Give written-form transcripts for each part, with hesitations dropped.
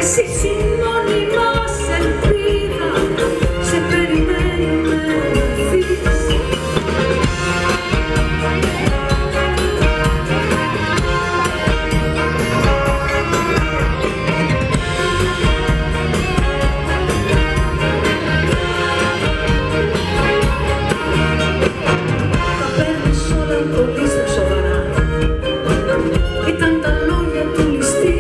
Εσύ η μόνη μας ελπίδα, σε περιμένουμε να έρθεις. Τα παίρνεις όλα πολύ στα σοβαρά. Ήταν τα λόγια του ληστή.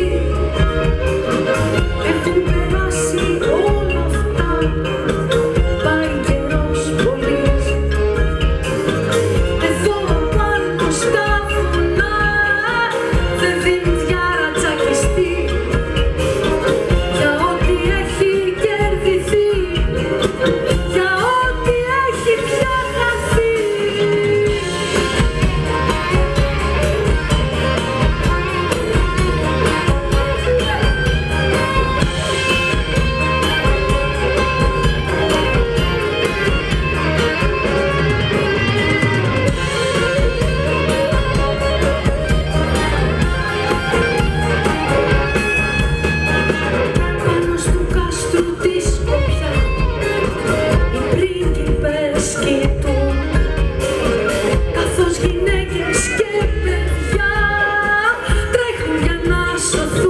Έχουν περάσει όλα αυτά. Πάει καιρός πολύς. Εδώ πάνω στα βουνά δεν δίνει διάρα τσακιστή για ό,τι έχει κερδιθεί, για ό,τι έχει πια χαθεί. Πάνω στου κάστρου τη Σκοπιά οι πρίγκιπες κοιτούν, καθώς γυναίκες και παιδιά τρέχουν για να σωθούν.